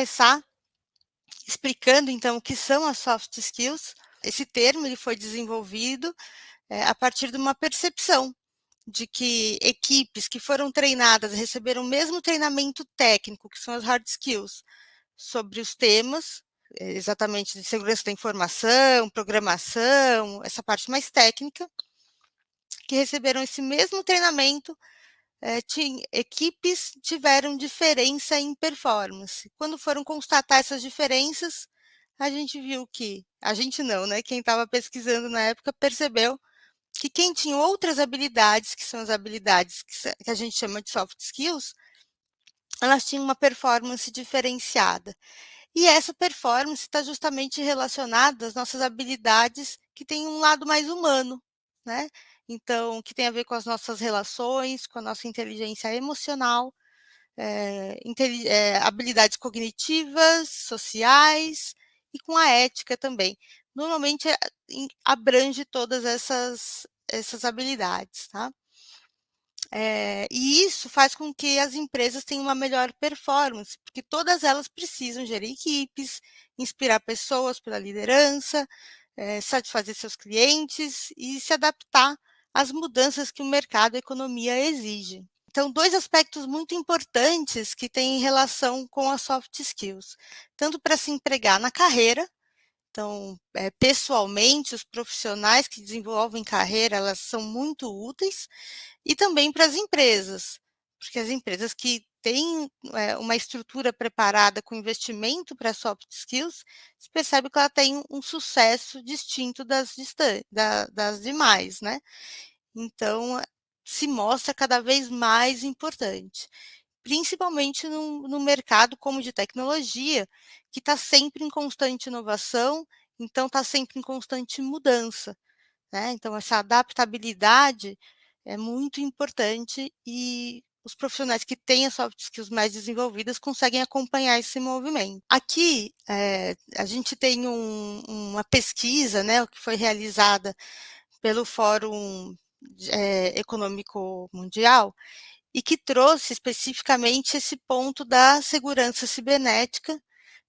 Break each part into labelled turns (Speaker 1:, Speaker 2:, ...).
Speaker 1: começar explicando, então, o que são as soft skills. Esse termo ele foi desenvolvido, a partir de uma percepção de que equipes que foram treinadas, receberam o mesmo treinamento técnico, que são as hard skills, sobre os temas, exatamente de segurança da informação, programação, essa parte mais técnica, que receberam esse mesmo treinamento, equipes tiveram diferença em performance. Quando foram constatar essas diferenças, a gente viu que a gente não, né, quem estava pesquisando na época percebeu que quem tinha outras habilidades, que são as habilidades que a gente chama de soft skills, elas tinham uma performance diferenciada. E essa performance está justamente relacionada às nossas habilidades que têm um lado mais humano, né? Então, que tem a ver com as nossas relações, com a nossa inteligência emocional, habilidades cognitivas, sociais e com a ética também. Normalmente abrange todas essas habilidades, tá? E isso faz com que as empresas tenham uma melhor performance, porque todas elas precisam gerir equipes, inspirar pessoas pela liderança, satisfazer seus clientes e se adaptar às mudanças que o mercado e a economia exigem. Então, 2 aspectos muito importantes que têm relação com as soft skills, tanto para se empregar na carreira, então, pessoalmente, os profissionais que desenvolvem carreira, elas são muito úteis, e também para as empresas, porque as empresas que têm, uma estrutura preparada com investimento para soft skills, se percebe que ela tem um sucesso distinto das demais, né. Então, se mostra cada vez mais importante, principalmente num mercado como de tecnologia, que está sempre em constante inovação, então está sempre em constante mudança, né. Então essa adaptabilidade é muito importante e os profissionais que têm as soft skills mais desenvolvidas conseguem acompanhar esse movimento. Aqui, a gente tem uma pesquisa, né, que foi realizada pelo Fórum Econômico Mundial, e que trouxe especificamente esse ponto da segurança cibernética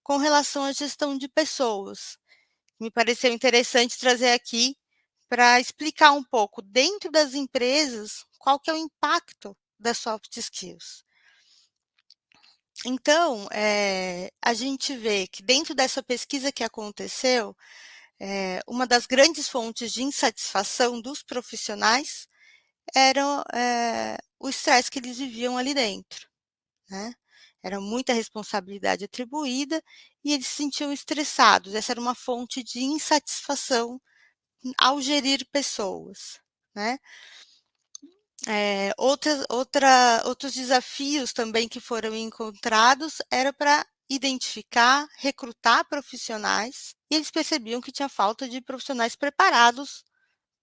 Speaker 1: com relação à gestão de pessoas. Me pareceu interessante trazer aqui para explicar um pouco, dentro das empresas, qual que é o impacto das soft skills. Então, a gente vê que dentro dessa pesquisa que aconteceu, uma das grandes fontes de insatisfação dos profissionais era, o estresse que eles viviam ali dentro, né. Era muita responsabilidade atribuída e eles se sentiam estressados, essa era uma fonte de insatisfação ao gerir pessoas, né. Outros desafios também que foram encontrados era para identificar, recrutar profissionais, e eles percebiam que tinha falta de profissionais preparados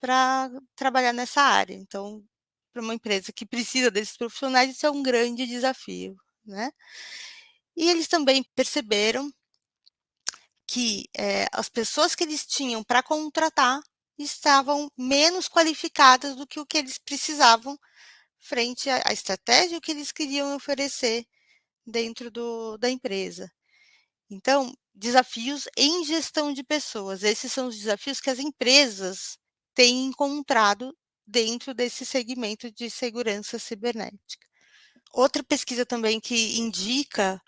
Speaker 1: para trabalhar nessa área. Então, para uma empresa que precisa desses profissionais, isso é um grande desafio, né. E eles também perceberam que, as pessoas que eles tinham para contratar estavam menos qualificadas do que o que eles precisavam frente à estratégia que eles queriam oferecer dentro da empresa. Então, desafios em gestão de pessoas, esses são os desafios que as empresas têm encontrado dentro desse segmento de segurança cibernética. Outra pesquisa também que indica,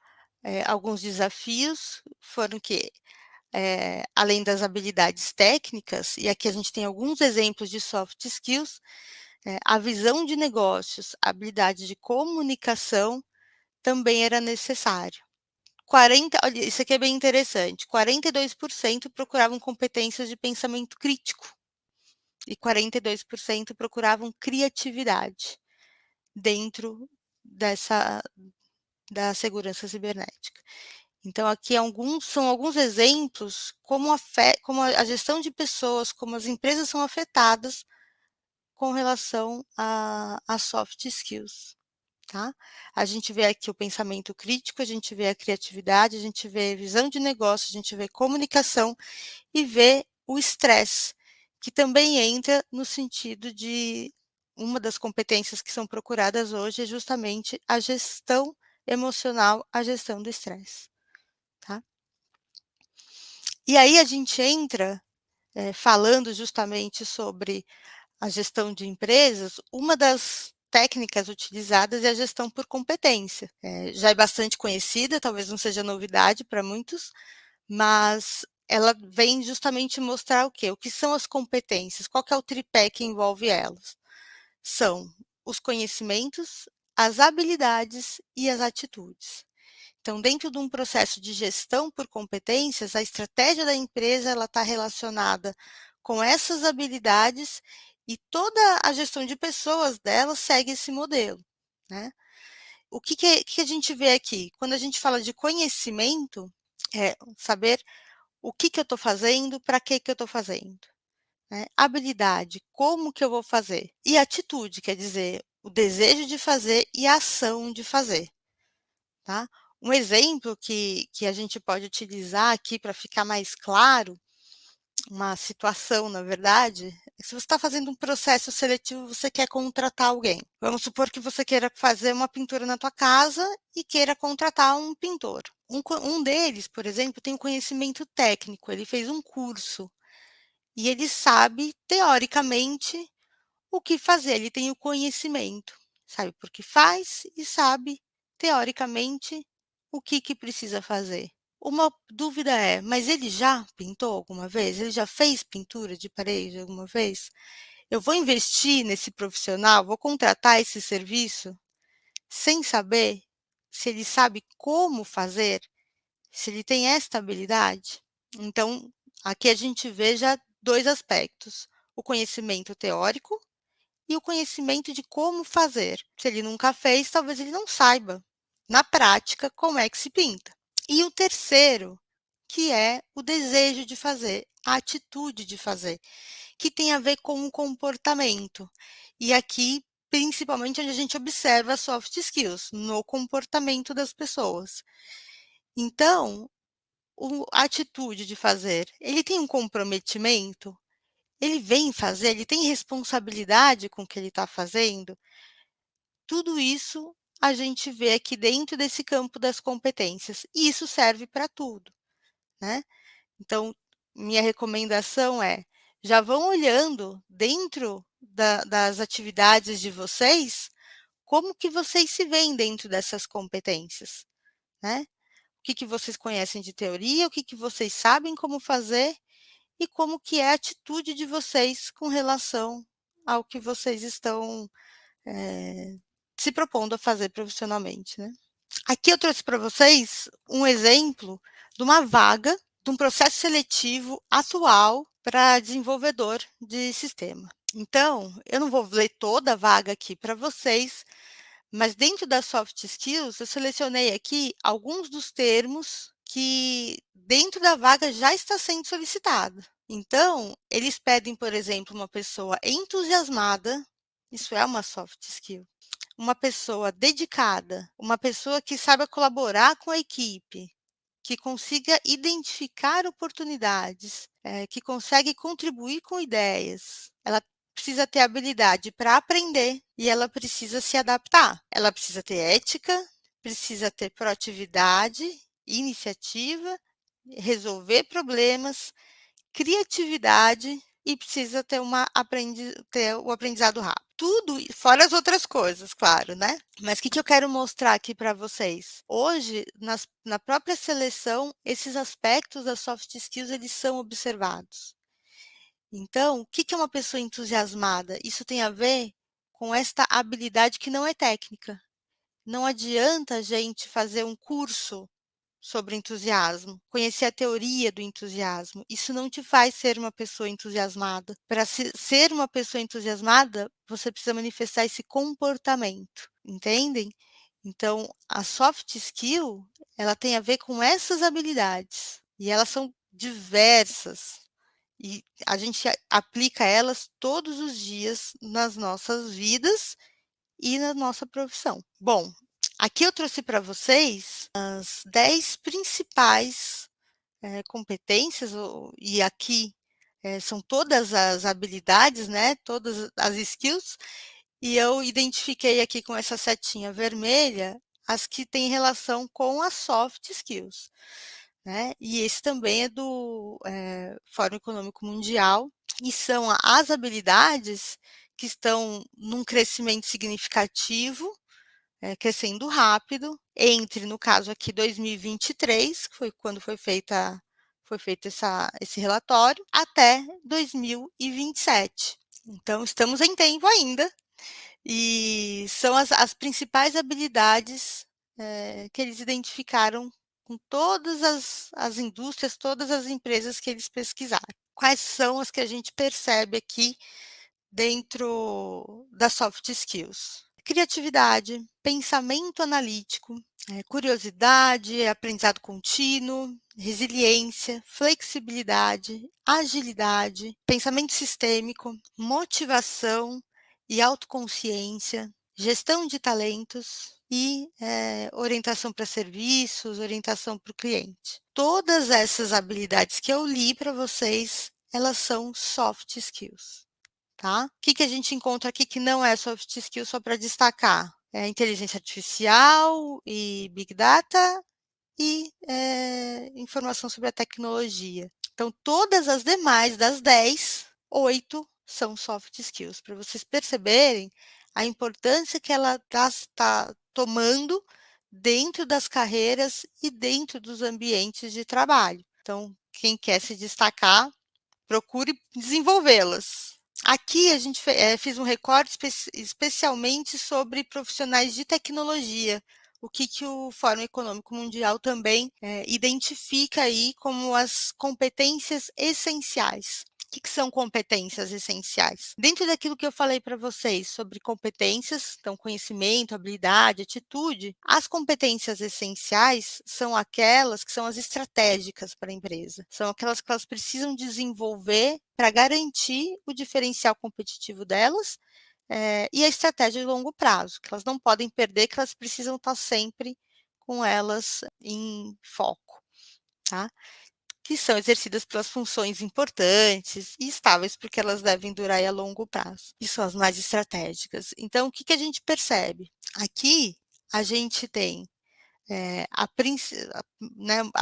Speaker 1: alguns desafios foram que, além das habilidades técnicas, e aqui a gente tem alguns exemplos de soft skills, a visão de negócios, a habilidade de comunicação também era necessário. Olha, isso aqui é bem interessante, 42% procuravam competências de pensamento crítico e 42% procuravam criatividade dentro dessa da segurança cibernética. Então aqui são alguns exemplos como a gestão de pessoas, como as empresas são afetadas com relação a soft skills, tá. A gente vê aqui o pensamento crítico, a gente vê a criatividade, a gente vê visão de negócio, a gente vê comunicação e vê o estresse, que também entra no sentido de uma das competências que são procuradas hoje é justamente a gestão emocional, a gestão do estresse. E aí a gente entra, falando justamente sobre a gestão de empresas, uma das técnicas utilizadas é a gestão por competência. Já é bastante conhecida, talvez não seja novidade para muitos, mas ela vem justamente mostrar o quê? O que são as competências? Qual que é o tripé que envolve elas? São os conhecimentos, as habilidades e as atitudes. Então, dentro de um processo de gestão por competências, a estratégia da empresa ela está relacionada com essas habilidades e toda a gestão de pessoas dela segue esse modelo, né? O que a gente vê aqui? Quando a gente fala de conhecimento, é saber o que eu estou fazendo, para que eu estou fazendo, né? Habilidade, como que eu vou fazer? E atitude, quer dizer, o desejo de fazer e a ação de fazer. Tá? Um exemplo que a gente pode utilizar aqui para ficar mais claro, uma situação, na verdade, é se você está fazendo um processo seletivo, você quer contratar alguém. Vamos supor que você queira fazer uma pintura na tua casa e queira contratar um pintor. Um deles, por exemplo, tem um conhecimento técnico, ele fez um curso e ele sabe, teoricamente, o que fazer, ele tem o conhecimento, sabe por que faz e sabe, teoricamente, o que precisa fazer. Uma dúvida é, mas ele já pintou alguma vez? Ele já fez pintura de parede alguma vez? Eu vou investir nesse profissional, vou contratar esse serviço sem saber se ele sabe como fazer, se ele tem esta habilidade? Então, aqui a gente vê já 2 aspectos: o conhecimento teórico e o conhecimento de como fazer. Se ele nunca fez, talvez ele não saiba, na prática, como é que se pinta. E o terceiro, que é o desejo de fazer, a atitude de fazer, que tem a ver com o comportamento. E aqui, principalmente, onde a gente observa soft skills, no comportamento das pessoas. Então, a atitude de fazer, ele tem um comprometimento? Ele vem fazer, ele tem responsabilidade com o que ele está fazendo? Tudo isso a gente vê aqui dentro desse campo das competências, e isso serve para tudo, né. Então, minha recomendação é, já vão olhando dentro das atividades de vocês, como que vocês se veem dentro dessas competências, né. O que vocês conhecem de teoria, o que vocês sabem como fazer e como que é a atitude de vocês com relação ao que vocês estão, eh, se propondo a fazer profissionalmente, né. Aqui eu trouxe para vocês um exemplo de uma vaga, de um processo seletivo atual para desenvolvedor de sistema. Então, eu não vou ler toda a vaga aqui para vocês, mas dentro das soft skills, eu selecionei aqui alguns dos termos que dentro da vaga já está sendo solicitado. Então, eles pedem, por exemplo, uma pessoa entusiasmada, isso é uma soft skill. Uma pessoa dedicada, uma pessoa que saiba colaborar com a equipe, que consiga identificar oportunidades, que consegue contribuir com ideias. Ela precisa ter habilidade para aprender e ela precisa se adaptar. Ela precisa ter ética, precisa ter proatividade, iniciativa, resolver problemas, criatividade e precisa ter ter o aprendizado rápido. Tudo fora as outras coisas, claro, né. Mas o que eu quero mostrar aqui para vocês? Hoje, na própria seleção, esses aspectos das soft skills, eles são observados. Então, o que é uma pessoa entusiasmada? Isso tem a ver com esta habilidade que não é técnica. Não adianta a gente fazer um curso sobre entusiasmo, conhecer a teoria do entusiasmo. Isso não te faz ser uma pessoa entusiasmada. Para ser uma pessoa entusiasmada, você precisa manifestar esse comportamento, entendem? Então, a soft skill, ela tem a ver com essas habilidades e elas são diversas. E a gente aplica elas todos os dias nas nossas vidas e na nossa profissão. Bom, aqui eu trouxe para vocês as 10 principais, competências e aqui, são todas as habilidades, né, todas as skills, e eu identifiquei aqui com essa setinha vermelha as que têm relação com as soft skills, né, e esse também é do, Fórum Econômico Mundial, e são as habilidades que estão num crescimento significativo, crescendo rápido, entre, no caso aqui, 2023, que foi quando foi feito esse relatório, até 2027. Então estamos em tempo ainda, e são as principais habilidades, que eles identificaram com todas as indústrias, todas as empresas que eles pesquisaram. Quais são as que a gente percebe aqui dentro das soft skills? Criatividade, pensamento analítico, curiosidade, aprendizado contínuo, resiliência, flexibilidade, agilidade, pensamento sistêmico, motivação e autoconsciência, gestão de talentos e, orientação para serviços, orientação para o cliente. Todas essas habilidades que eu li para vocês, elas são soft skills. Tá? O que que a gente encontra aqui que não é soft skill, só para destacar? É inteligência artificial e big data e, informação sobre a tecnologia. Então todas as demais das 10, 8 são soft skills, para vocês perceberem a importância que ela está tomando dentro das carreiras e dentro dos ambientes de trabalho. Então, quem quer se destacar, procure desenvolvê-las. Aqui a gente fiz um recorte especialmente sobre profissionais de tecnologia, o que o Fórum Econômico Mundial também, identifica aí como as competências essenciais. O que são competências essenciais? Dentro daquilo que eu falei para vocês sobre competências, então conhecimento, habilidade, atitude, as competências essenciais são aquelas que são as estratégicas para a empresa. São aquelas que elas precisam desenvolver para garantir o diferencial competitivo delas, e a estratégia de longo prazo, que elas não podem perder, que elas precisam estar sempre com elas em foco, tá? Que são exercidas pelas funções importantes e estáveis, porque elas devem durar a longo prazo, e são as mais estratégicas. Então, o que que a gente percebe? Aqui a gente tem, a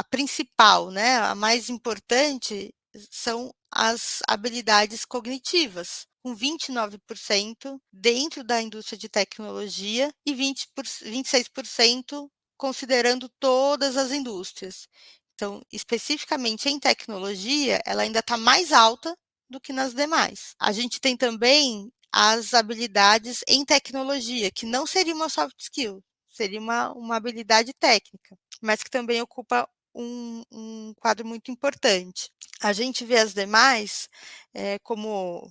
Speaker 1: principal, né, a mais importante são as habilidades cognitivas, com 29% dentro da indústria de tecnologia e 26% considerando todas as indústrias. Então, especificamente em tecnologia, ela ainda está mais alta do que nas demais. A gente tem também as habilidades em tecnologia, que não seria uma soft skill, seria uma habilidade técnica, mas que também ocupa um quadro muito importante. A gente vê as demais, como,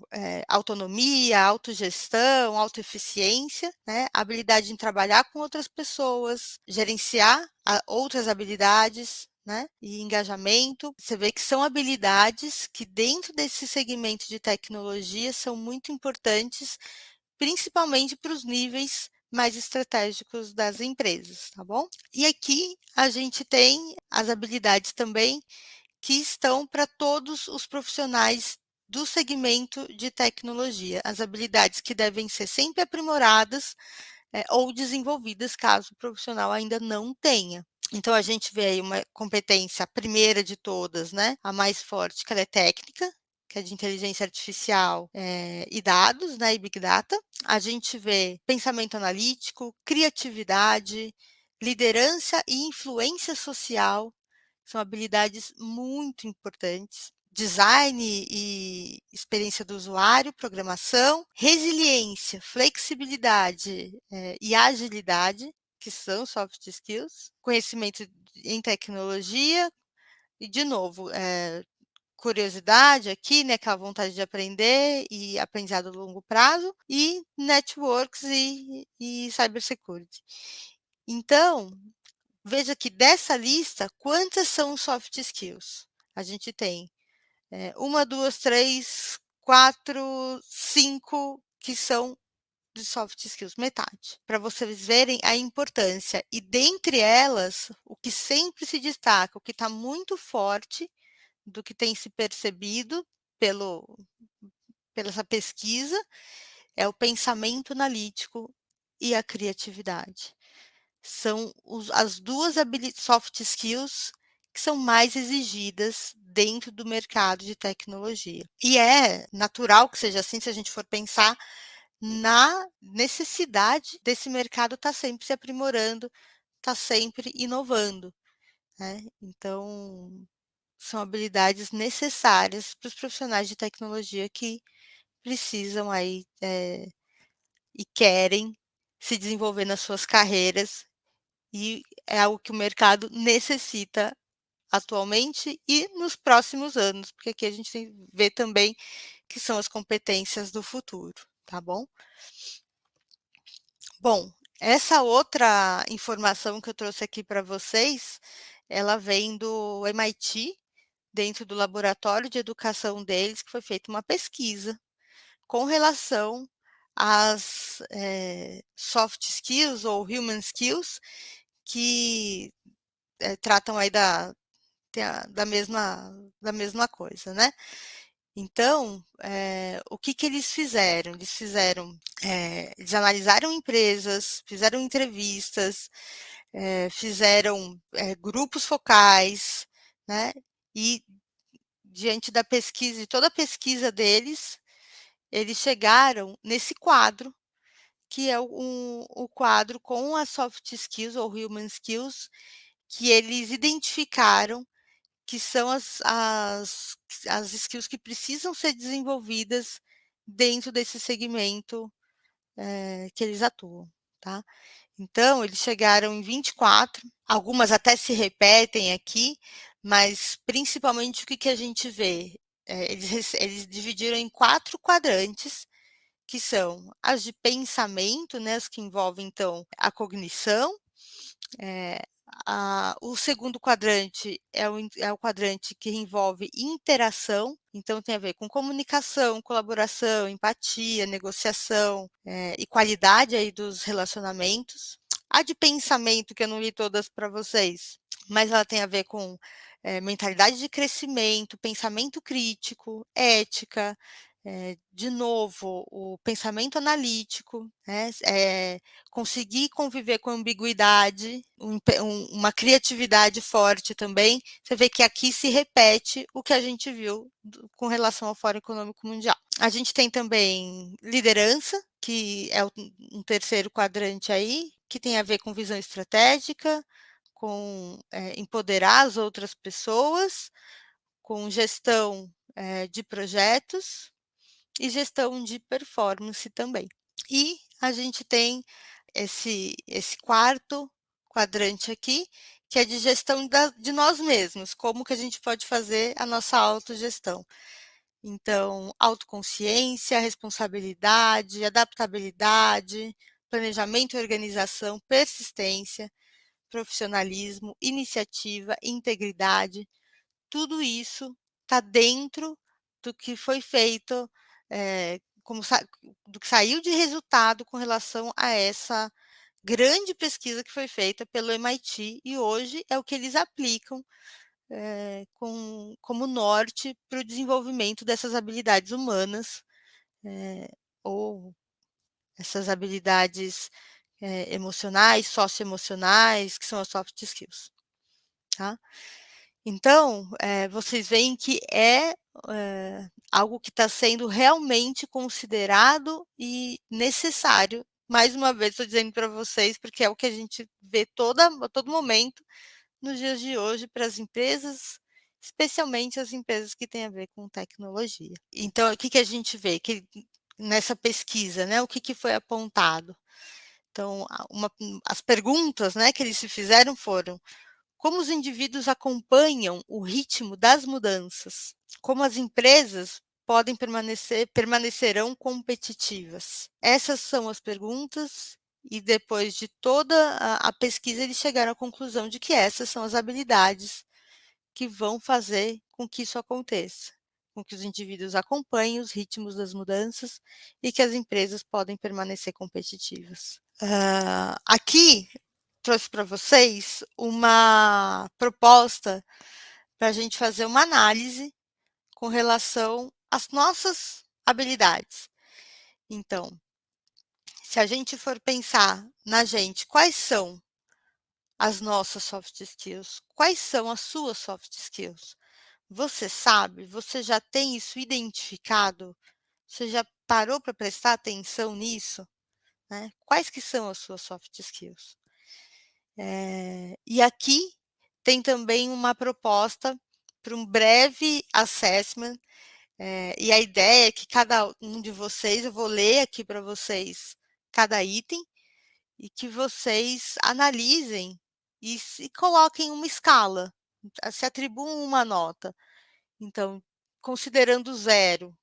Speaker 1: autonomia, autogestão, autoeficiência, né, habilidade em trabalhar com outras pessoas, gerenciar outras habilidades, né, e engajamento. Você vê que são habilidades que dentro desse segmento de tecnologia são muito importantes, principalmente para os níveis mais estratégicos das empresas, tá bom? E aqui a gente tem as habilidades também que estão para todos os profissionais do segmento de tecnologia, as habilidades que devem ser sempre aprimoradas, ou desenvolvidas caso o profissional ainda não tenha. Então a gente vê aí uma competência, a primeira de todas, né, a mais forte, que ela é técnica, que é de inteligência artificial, e dados, né, e big data. A gente vê pensamento analítico, criatividade, liderança e influência social, são habilidades muito importantes. Design e experiência do usuário, programação, resiliência, flexibilidade, e agilidade, que são soft skills, conhecimento em tecnologia e, de novo, curiosidade aqui, né, aquela vontade de aprender e aprendizado a longo prazo, e networks e cybersecurity. Então, veja que dessa lista, quantas são soft skills? A gente tem, 1, 2, 3, 4, 5 que são de soft skills, metade, para vocês verem a importância. E dentre elas, o que sempre se destaca, o que está muito forte, do que tem se percebido pelo pela essa pesquisa, é o pensamento analítico e a criatividade. São as 2 soft skills que são mais exigidas dentro do mercado de tecnologia. E é natural que seja assim, se a gente for pensar na necessidade desse mercado estar sempre se aprimorando, estar sempre inovando, né. Então, são habilidades necessárias para os profissionais de tecnologia que precisam aí, e querem se desenvolver nas suas carreiras, e é algo que o mercado necessita atualmente e nos próximos anos, porque aqui a gente vê também que são as competências do futuro, tá bom? Bom, essa outra informação que eu trouxe aqui para vocês, ela vem do MIT, dentro do laboratório de educação deles, que foi feita uma pesquisa com relação às, soft skills ou human skills, que, tratam aí da mesma coisa, né. Então, o que que eles fizeram? Eles analisaram empresas, fizeram entrevistas, fizeram, grupos focais, né, e diante da pesquisa de toda a pesquisa deles, eles chegaram nesse quadro, que é o quadro com as soft skills ou human skills, que eles identificaram que são as skills que precisam ser desenvolvidas dentro desse segmento, que eles atuam, tá. Então eles chegaram em 24, algumas até se repetem aqui, mas principalmente o que que a gente vê? Eles dividiram em 4 quadrantes, que são as de pensamento, né, as que envolvem então a cognição, eh, o segundo quadrante é o quadrante que envolve interação, então tem a ver com comunicação, colaboração, empatia, negociação, e qualidade aí dos relacionamentos. A de pensamento, que eu não li todas para vocês, mas ela tem a ver com, mentalidade de crescimento, pensamento crítico, ética, de novo, o pensamento analítico, né, conseguir conviver com ambiguidade, uma criatividade forte também. Você vê que aqui se repete o que a gente viu com relação ao Fórum Econômico Mundial. A gente tem também liderança, que é um terceiro quadrante aí, que tem a ver com visão estratégica, com empoderar as outras pessoas, com gestão de projetos e gestão de performance também. E a gente tem esse quarto quadrante aqui, que é de gestão de nós mesmos, como que a gente pode fazer a nossa autogestão. Então, autoconsciência, responsabilidade, adaptabilidade, planejamento e organização, persistência, profissionalismo, iniciativa, integridade, tudo isso está dentro do que foi feito, do que saiu de resultado com relação a essa grande pesquisa que foi feita pelo MIT e hoje é o que eles aplicam, como norte para o desenvolvimento dessas habilidades humanas, ou essas habilidades, emocionais, socioemocionais, que são as soft skills, tá. Então, vocês veem que algo que está sendo realmente considerado e necessário. Mais uma vez estou dizendo para vocês, porque é o que a gente vê a todo momento nos dias de hoje para as empresas, especialmente as empresas que têm a ver com tecnologia. Então, o que que a gente vê? Que nessa pesquisa, né, o que que foi apontado? Então, as perguntas, né, que eles se fizeram foram: como os indivíduos acompanham o ritmo das mudanças? Como as empresas permanecerão competitivas? Essas são as perguntas e depois de toda a pesquisa eles chegaram à conclusão de que essas são as habilidades que vão fazer com que isso aconteça, com que os indivíduos acompanhem os ritmos das mudanças e que as empresas podem permanecer competitivas. Aqui trouxe para vocês uma proposta para a gente fazer uma análise com relação às nossas habilidades. Então, se a gente for pensar na gente, quais são as nossas soft skills? Quais são as suas soft skills? Você sabe? Você já tem isso identificado? Você já parou para prestar atenção nisso, né? Quais que são as suas soft skills? E aqui tem também uma proposta para um breve assessment, e a ideia é que cada um de vocês, eu vou ler aqui para vocês cada item, e que vocês analisem e se coloquem uma escala, se atribuam uma nota. Então, considerando zero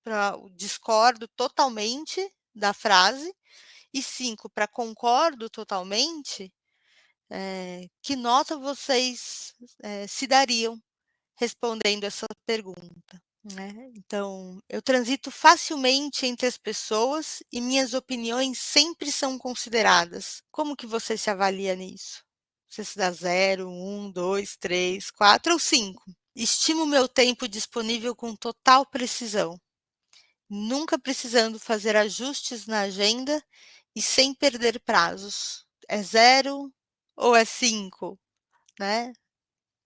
Speaker 1: para o discordo totalmente da frase e 5 para concordo totalmente, que nota vocês, se dariam respondendo essa pergunta, né? Então, eu transito facilmente entre as pessoas e minhas opiniões sempre são consideradas. Como que você se avalia nisso? Você se dá 0, 1, 2, 3, 4 ou 5? Estimo meu tempo disponível com total precisão, nunca precisando fazer ajustes na agenda e sem perder prazos. É 0 ou é 5, né?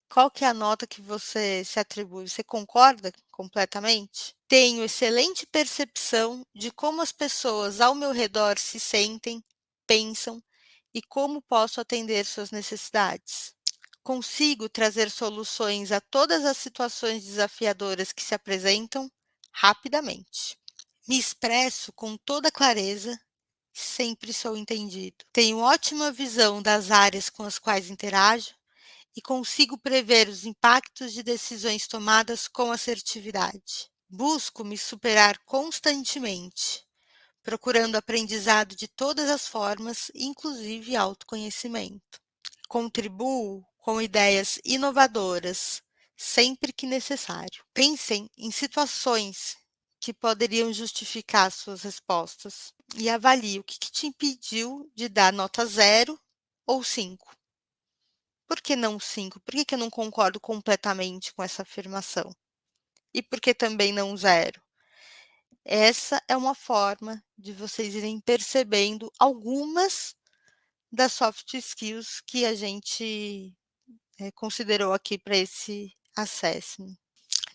Speaker 1: Qual que é a nota que você se atribui? Você concorda completamente? Tenho excelente percepção de como as pessoas ao meu redor se sentem, pensam e como posso atender suas necessidades. Consigo trazer soluções a todas as situações desafiadoras que se apresentam rapidamente. Me expresso com toda clareza, sempre sou entendido. Tenho ótima visão das áreas com as quais interajo e consigo prever os impactos de decisões tomadas com assertividade. Busco me superar constantemente, procurando aprendizado de todas as formas, inclusive autoconhecimento. Contribuo com ideias inovadoras sempre que necessário. Pensem em situações que poderiam justificar suas respostas e avalie o que te impediu de dar nota 0 ou 5. Por que não 5? Por que eu não concordo completamente com essa afirmação? E por que também não 0? Essa é uma forma de vocês irem percebendo algumas das soft skills que a gente, considerou aqui para esse assessment.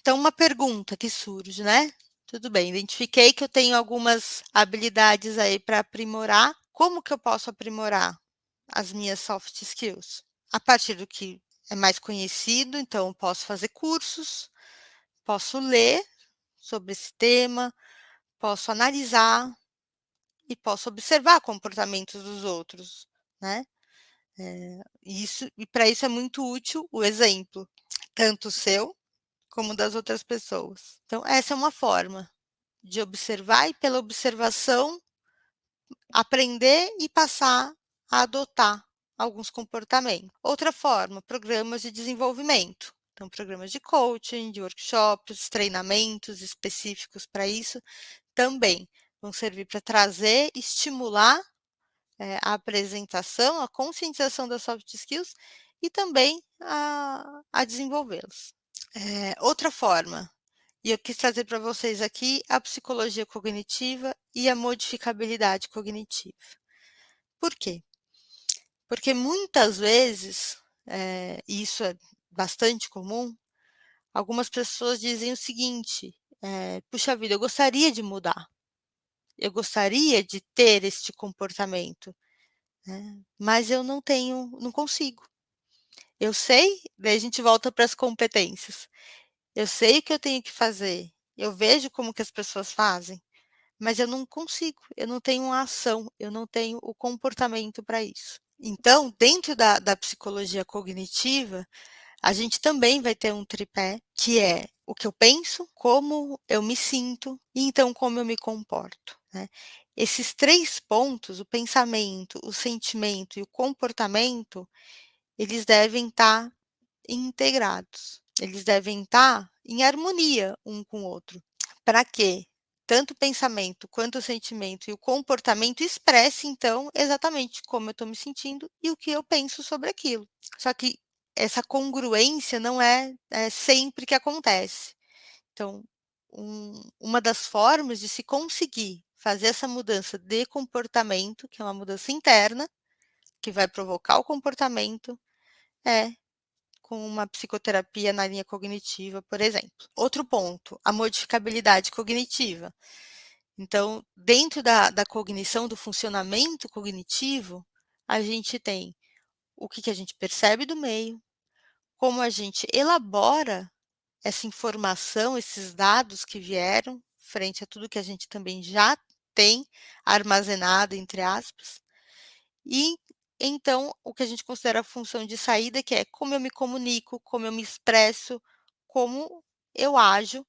Speaker 1: Então uma pergunta que surge, né? Tudo bem, identifiquei que eu tenho algumas habilidades aí para aprimorar. Como que eu posso aprimorar as minhas soft skills? A partir do que é mais conhecido, então eu posso fazer cursos, posso ler sobre esse tema, posso analisar e posso observar comportamentos dos outros, né? E para isso é muito útil o exemplo, tanto seu como das outras pessoas. Então essa é uma forma de observar e pela observação aprender e passar a adotar alguns comportamentos. Outra forma, programas de desenvolvimento. Então, programas de coaching, de workshops, treinamentos específicos para isso também vão servir para trazer, estimular a apresentação, a conscientização das soft skills e também a desenvolvê-los. Outra forma, e eu quis trazer para vocês aqui a psicologia cognitiva e a modificabilidade cognitiva. Por quê? Porque muitas vezes, e isso é bastante comum, algumas pessoas dizem o seguinte: "Puxa vida, eu gostaria de mudar, eu gostaria de ter este comportamento, né, mas eu não consigo. Eu sei", daí a gente volta para as competências. Eu sei o que eu tenho que fazer, eu vejo como que as pessoas fazem, mas eu não consigo, eu não tenho uma ação, eu não tenho o comportamento para isso. Então, dentro da psicologia cognitiva, a gente também vai ter um tripé, que é o que eu penso, como eu me sinto e então como eu me comporto, né. Esses 3 pontos, o pensamento, o sentimento e o comportamento, eles devem estar integrados, eles devem estar em harmonia um com o outro, para que tanto o pensamento quanto o sentimento e o comportamento expresse, então, exatamente como eu estou me sentindo e o que eu penso sobre aquilo. Só que essa congruência não é sempre que acontece. Então, uma das formas de se conseguir fazer essa mudança de comportamento, que é uma mudança interna, que vai provocar o comportamento é com uma psicoterapia na linha cognitiva, por exemplo. Outro ponto, a modificabilidade cognitiva. Então, dentro da cognição, do funcionamento cognitivo, a gente tem o que a gente percebe do meio, como a gente elabora essa informação, esses dados que vieram, frente a tudo que a gente também já tem armazenado, entre aspas, e então o que a gente considera a função de saída, que é como eu me comunico, como eu me expresso, como eu ajo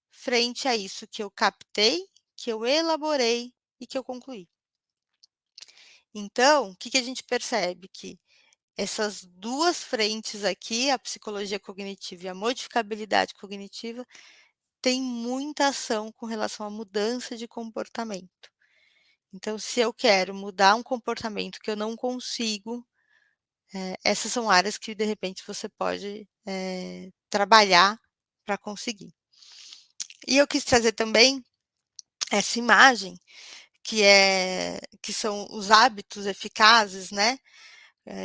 Speaker 1: frente a isso que eu captei, que eu elaborei e que eu concluí. Então, o que a gente percebe? Que essas 2 frentes aqui, a psicologia cognitiva e a modificabilidade cognitiva, tem muita ação com relação à mudança de comportamento. Então, se eu quero mudar um comportamento que eu não consigo, essas são áreas que de repente você pode, trabalhar para conseguir. E eu quis trazer também essa imagem que são os hábitos eficazes, né,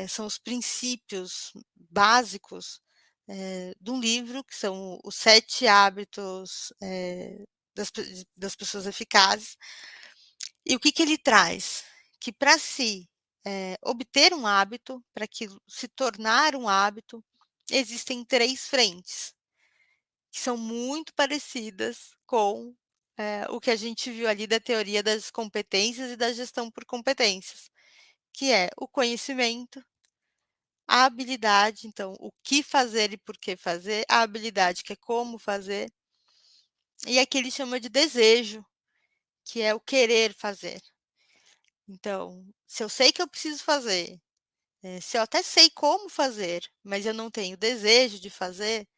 Speaker 1: são os princípios básicos, de um livro que são os 7 hábitos, das pessoas eficazes. E o que ele traz? Que para se, obter um hábito, para aquilo se tornar um hábito, existem 3 frentes, que são muito parecidas com, o que a gente viu ali da teoria das competências e da gestão por competências, que é o conhecimento, a habilidade, então, o que fazer e por que fazer, a habilidade, que é como fazer, e aqui ele chama de desejo, que é o querer fazer. Então, se eu sei que eu preciso fazer, se eu até sei como fazer, mas eu não tenho desejo de fazer,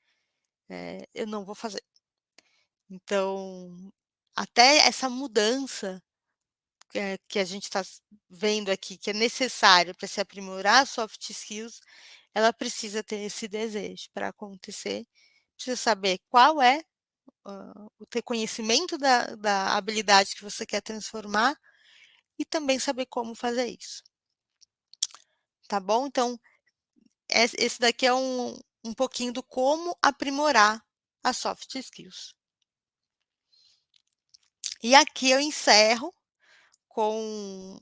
Speaker 1: eu não vou fazer. Então, até essa mudança, que a gente está vendo aqui, que é necessário para se aprimorar as soft skills, ela precisa ter esse desejo para acontecer, precisa saber qual é, o ter conhecimento da habilidade que você quer transformar e também saber como fazer isso, tá bom? Então, esse daqui é um pouquinho do como aprimorar as soft skills. E aqui eu encerro com,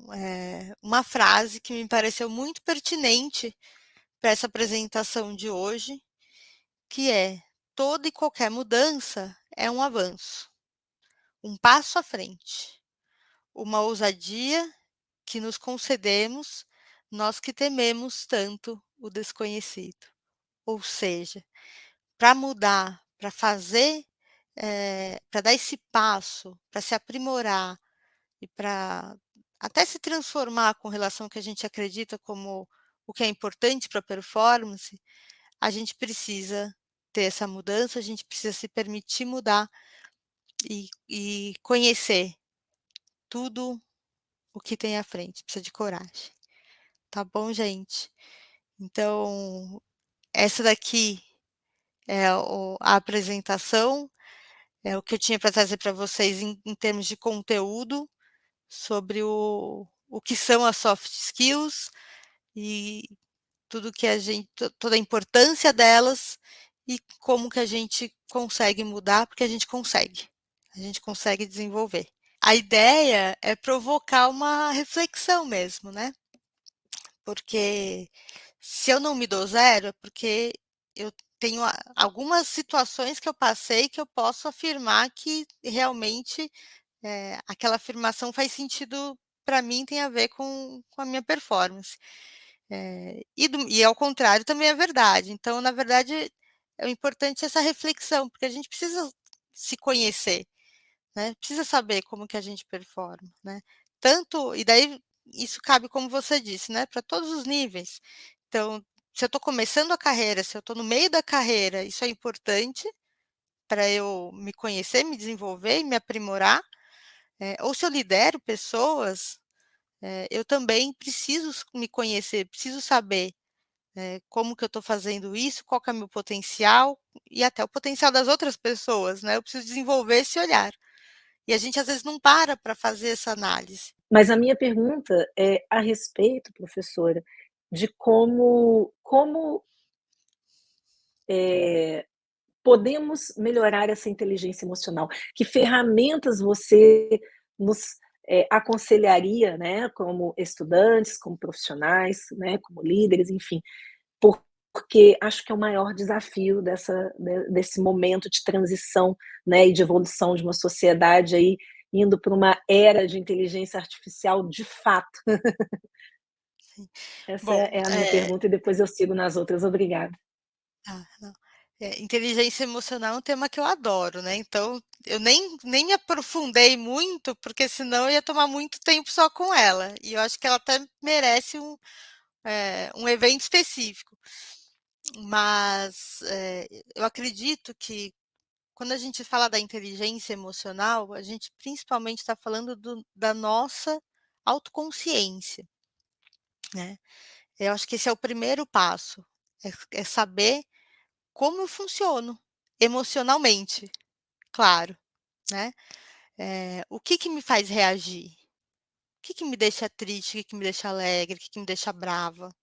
Speaker 1: uma frase que me pareceu muito pertinente para essa apresentação de hoje, que é: "Toda e qualquer mudança é um avanço, um passo à frente, uma ousadia que nos concedemos, nós que tememos tanto o desconhecido". Ou seja, para mudar, para fazer, para dar esse passo, para se aprimorar e para até se transformar com relação ao que a gente acredita como o que é importante para a performance, a gente precisa ter essa mudança, a gente precisa se permitir mudar e conhecer tudo o que tem à frente, precisa de coragem, tá bom, gente? Então, essa daqui é a apresentação, é o que eu tinha para trazer para vocês em termos de conteúdo sobre o que são as soft skills e tudo que a gente toda a importância delas e como que a gente consegue mudar, porque a gente consegue desenvolver. A ideia é provocar uma reflexão mesmo, né, porque se eu não me dou zero, é porque eu tenho algumas situações que eu passei que eu posso afirmar que realmente, aquela afirmação faz sentido para mim, tem a ver com a minha performance. E ao contrário também é verdade. Então, na verdade, é o importante essa reflexão, porque a gente precisa se conhecer, né, precisa saber como que a gente performa, né. Tanto e daí isso cabe, como você disse, né, para todos os níveis. Então, se eu estou começando a carreira, se eu estou no meio da carreira, isso é importante para eu me conhecer, me desenvolver e me aprimorar, ou se eu lidero pessoas, eu também preciso me conhecer, preciso saber, como que eu estou fazendo isso, qual que é o meu potencial e até o potencial das outras pessoas, né, eu preciso desenvolver esse olhar. E a gente às vezes não para fazer essa análise.
Speaker 2: Mas a minha pergunta é a respeito, professora, de como podemos melhorar essa inteligência emocional. Que ferramentas você nos aconselharia, né, como estudantes, como profissionais, né, como líderes, enfim, porque acho que é o maior desafio desse momento de transição, né, e de evolução de uma sociedade aí indo para uma era de inteligência artificial de fato. Essa
Speaker 1: Bom,
Speaker 2: é a minha pergunta e depois eu sigo nas outras. Obrigada.
Speaker 1: não. Inteligência emocional é um tema que eu adoro, né, então eu nem me aprofundei muito, porque senão eu ia tomar muito tempo só com ela, e eu acho que ela até merece um evento específico. Mas, eu acredito que quando a gente fala da inteligência emocional, a gente principalmente está falando da nossa autoconsciência, né. Eu acho que esse é o primeiro passo, é saber como eu funciono emocionalmente, claro, né. O que que me faz reagir? O que que me deixa triste? O que que me deixa alegre? O que que me deixa brava,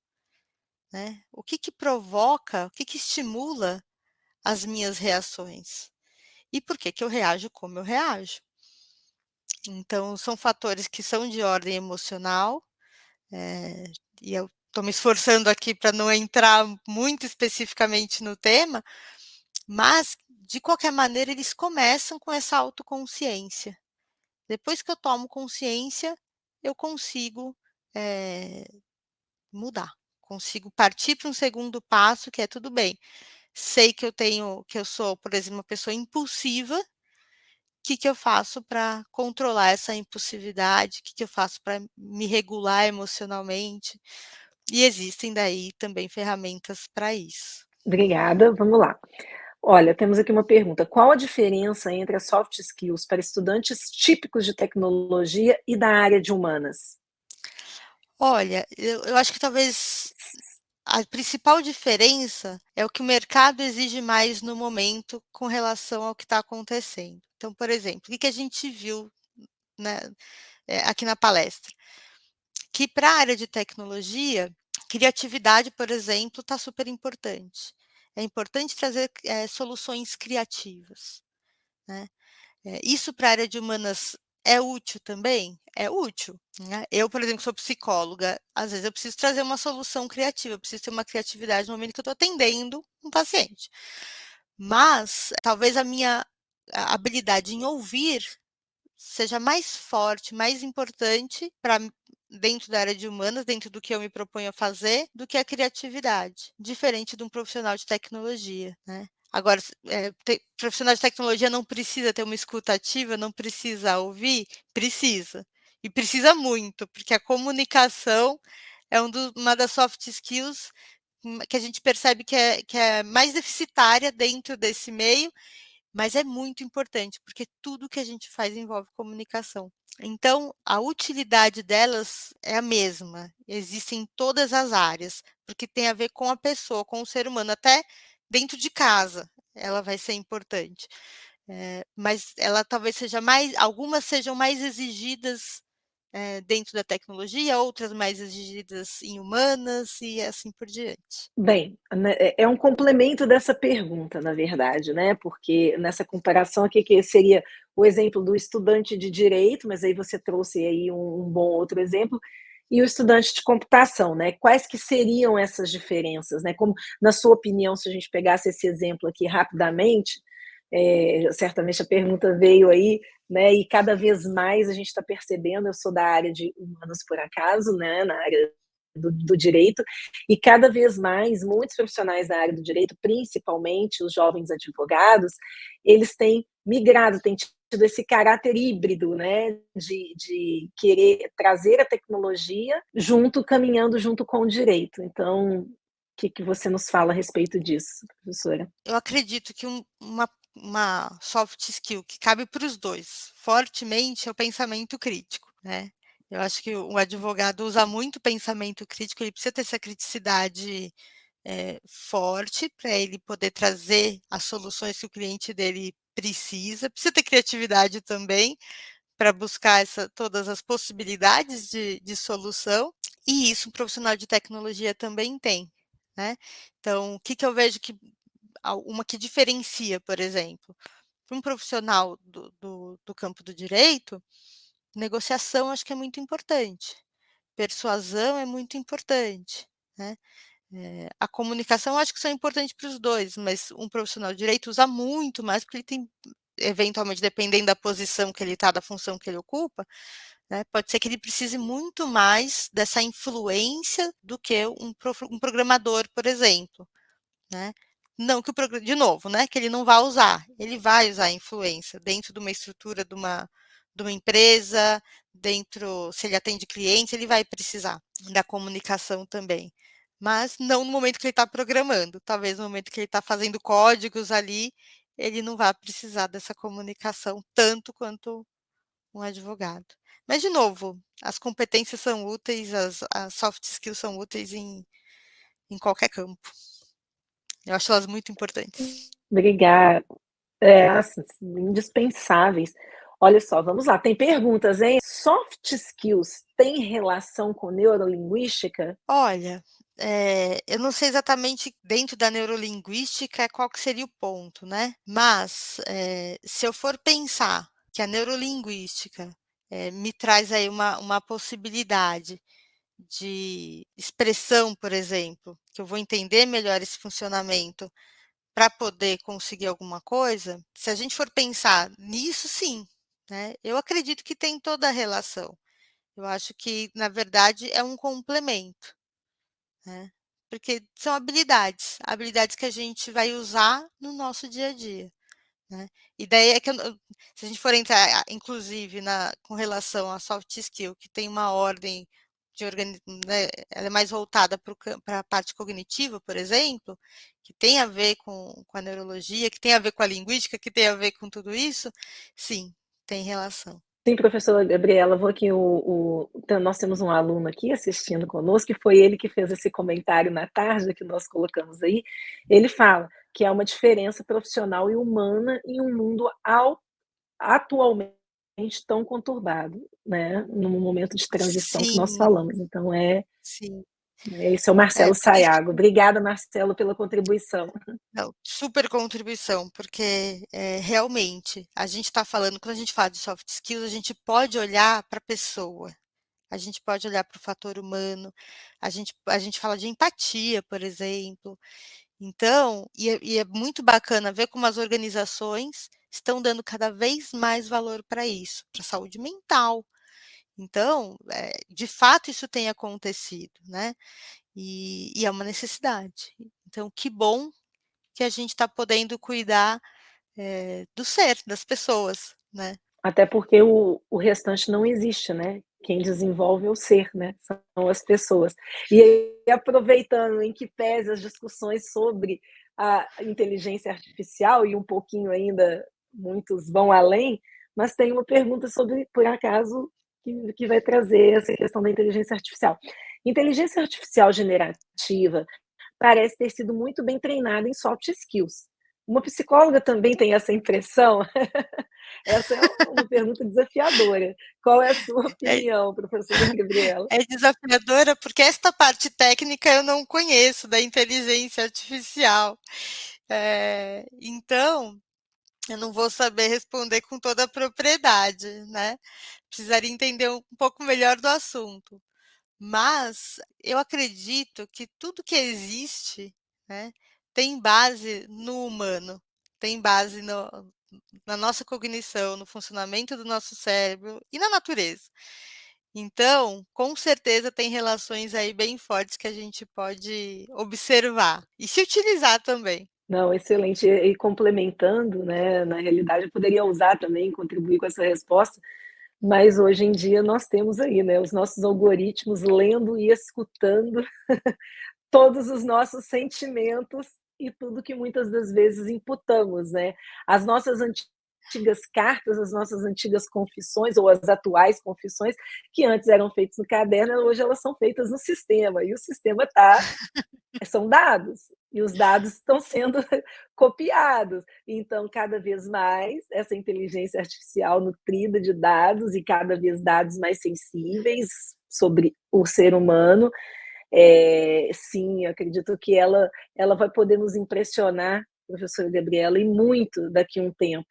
Speaker 1: né. O que que estimula as minhas reações? E por que que eu reajo como eu reajo? Então são fatores que são de ordem emocional, eh, e eu estou me esforçando aqui para não entrar muito especificamente no tema, mas de qualquer maneira eles começam com essa autoconsciência. Depois que eu tomo consciência, eu consigo, eh, mudar, consigo partir para um segundo passo que é: "Tudo bem, sei que eu sou, por exemplo, uma pessoa impulsiva, que eu faço para controlar essa impulsividade? O que que eu faço para me regular emocionalmente?" E existem daí também ferramentas para isso.
Speaker 2: Obrigada, vamos lá. Olha, temos aqui uma pergunta: qual a diferença entre as soft skills para estudantes típicos de tecnologia e da área de humanas?
Speaker 1: Olha, eu acho que talvez a principal diferença é o que o mercado exige mais no momento com relação ao que está acontecendo. Então, por exemplo, o que que a gente viu, né, aqui na palestra? Que para a área de tecnologia, criatividade, por exemplo, está super importante. É importante trazer, soluções criativas, né. Isso para a área de humanas é útil também? É útil, né. Eu, por exemplo, sou psicóloga, às vezes eu preciso trazer uma solução criativa, eu preciso ter uma criatividade no momento que eu estou atendendo um paciente. Mas talvez a minha habilidade em ouvir seja mais forte, mais importante para dentro da área de humanas, dentro do que eu me proponho a fazer, do que a criatividade, diferente de um profissional de tecnologia, né. Agora, profissional de tecnologia não precisa ter uma escuta ativa, não precisa ouvir? Precisa, e precisa muito, porque a comunicação é uma das soft skills, que a gente percebe que é mais deficitária dentro desse meio, mas é muito importante, porque tudo que a gente faz envolve comunicação. Então, a utilidade delas é a mesma, existe em todas as áreas, porque tem a ver com a pessoa, com o ser humano, até dentro de casa ela vai ser importante. Mas ela talvez seja mais algumas sejam mais exigidas, dentro da tecnologia, outras mais exigidas em humanas e assim por diante.
Speaker 2: Bem, né, é um complemento dessa pergunta, na verdade, né, porque nessa comparação aqui, que seria o exemplo do estudante de direito, mas aí você trouxe aí um bom outro exemplo, e o estudante de computação, né, quais que seriam essas diferenças, né, como, na sua opinião, se a gente pegasse esse exemplo aqui rapidamente, certamente a pergunta veio aí, né, e cada vez mais a gente está percebendo, eu sou da área de humanas por acaso, né, na área do direito, e cada vez mais muitos profissionais da área do direito, principalmente os jovens advogados, eles têm migrado, têm tido esse caráter híbrido, né, de querer trazer a tecnologia junto, caminhando junto com o direito. Então, o que que você nos fala a respeito disso, professora?
Speaker 1: Eu acredito que uma soft skill que cabe para os 2, fortemente, é o pensamento crítico, né. Eu acho que o advogado usa muito pensamento crítico, ele precisa ter essa criticidade, forte para ele poder trazer as soluções que o cliente dele precisa ter criatividade também para buscar todas as possibilidades de solução, e isso o profissional de tecnologia também tem, né. Então, o que que eu vejo que uma que diferencia, por exemplo, para um profissional do campo do direito, negociação acho que é muito importante, persuasão é muito importante, né. A comunicação acho que são importantes para os 2, mas um profissional de direito usa muito mais, porque ele tem eventualmente, dependendo da posição que ele está, da função que ele ocupa, né, pode ser que ele precise muito mais dessa influência do que um programador, por exemplo, né. Não que o progra de novo, né, que ele não vá usar, ele vai usar a influência dentro de uma estrutura de uma empresa, dentro se ele atende clientes, ele vai precisar da comunicação também, mas não no momento que ele está programando, talvez no momento que ele está fazendo códigos ali, ele não vá precisar dessa comunicação tanto quanto um advogado. Mas de novo, as competências são úteis, as soft skills são úteis em qualquer campo. Eu acho elas muito importantes.
Speaker 2: Obrigada. Nossa, indispensáveis. Olha só, vamos lá, tem perguntas, hein. Soft skills tem relação com neurolinguística?
Speaker 1: Olha, eu não sei exatamente dentro da neurolinguística qual que seria o ponto, né, mas, se eu for pensar que a neurolinguística, me traz aí uma possibilidade de expressão, por exemplo, que eu vou entender melhor esse funcionamento para poder conseguir alguma coisa, se a gente for pensar nisso sim, né, eu acredito que tem toda a relação. Eu acho que, na verdade, é um complemento, né, porque são habilidades que a gente vai usar no nosso dia a dia, né. E daí é que eu não se a gente for entrar, inclusive com relação à soft skill, que tem uma ordem de né, ela é mais voltada para a parte cognitiva, por exemplo, que tem a ver com a neurologia, que tem a ver com a linguística, que tem a ver com tudo isso, sim, tem relação.
Speaker 2: Sim, professora Gabriela, vou aqui então nós temos um aluno aqui assistindo conosco, que foi ele que fez esse comentário na tarde que nós colocamos aí. Ele fala que há uma diferença profissional e humana em um mundo atualmente tão conturbado, né, num momento de transição que nós
Speaker 1: Sim,
Speaker 2: falamos. Então
Speaker 1: sim.
Speaker 2: esse é o Marcelo
Speaker 1: Porque
Speaker 2: Sayago. Obrigada, Marcelo, pela contribuição.
Speaker 1: não, super contribuição, porque, realmente, a gente está falando quando a gente fala de soft skills, a gente pode olhar para a pessoa, a gente pode olhar para o fator humano, a gente fala de empatia, por exemplo. Então, e é muito bacana ver como as organizações estão dando cada vez mais valor para isso, para a saúde mental. Então, de fato isso tem acontecido, né, e é uma necessidade. Então que bom que a gente está podendo cuidar, do ser, das pessoas, né.
Speaker 2: Até porque o restante não existe, né, quem desenvolve é o ser, né, são as pessoas. E aí, aproveitando em que pese as discussões sobre a inteligência artificial e um pouquinho ainda muitos vão além, mas tem uma pergunta sobre, por acaso, que vai trazer essa questão da inteligência artificial. Inteligência artificial generativa parece ter sido muito bem treinada em soft skills. Uma psicóloga também tem essa impressão? Essa é uma pergunta desafiadora. Qual é a sua
Speaker 1: É
Speaker 2: opinião, professora Gabriela?
Speaker 1: é desafiadora, porque esta parte técnica eu não conheço da inteligência artificial. Então, eu não vou saber responder com toda a propriedade, né. Precisaria entender um pouco melhor do assunto. Mas eu acredito que tudo que existe, né, tem base no humano, tem base na nossa cognição, no funcionamento do nosso cérebro e na natureza. Então, com certeza tem relações aí bem fortes que a gente pode observar e se utilizar também.
Speaker 2: Não, excelente. E complementando, né, na realidade eu poderia usar também, contribuir com essa resposta, mas hoje em dia nós temos aí, né, os nossos algoritmos lendo e escutando todos os nossos sentimentos e tudo que muitas das vezes imputamos, né. As nossas antigas cartas, as nossas antigas confissões, ou as atuais confissões, que antes eram feitas no caderno, hoje elas são feitas no sistema, e o sistema são dados, e os dados estão sendo copiados. Então, cada vez mais, essa inteligência artificial nutrida de dados, e cada vez dados mais sensíveis sobre o ser humano, sim, eu acredito que ela vai poder nos impressionar, professora Gabriela, e muito daqui a um tempo.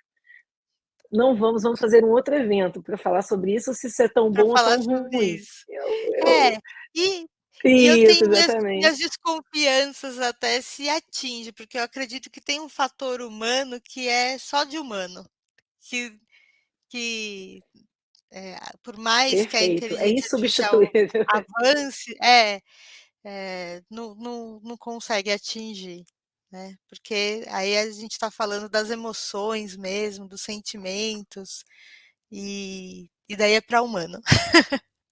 Speaker 2: Não vamos fazer um outro evento para falar sobre isso, se isso é tão
Speaker 1: Para
Speaker 2: bom ou
Speaker 1: falar
Speaker 2: tão
Speaker 1: sobre
Speaker 2: ruim.
Speaker 1: isso.
Speaker 2: Eu
Speaker 1: É, e eu
Speaker 2: Isso,
Speaker 1: tenho minhas
Speaker 2: exatamente.
Speaker 1: desconfianças até se atinge, porque eu acredito que tem um fator humano que é só de humano, que que, por mais que a
Speaker 2: Perfeito, é
Speaker 1: inteligência artificial
Speaker 2: insubstituível.
Speaker 1: avance não consegue atingir, né, porque aí a gente está falando das emoções mesmo, dos sentimentos, e daí é para humano.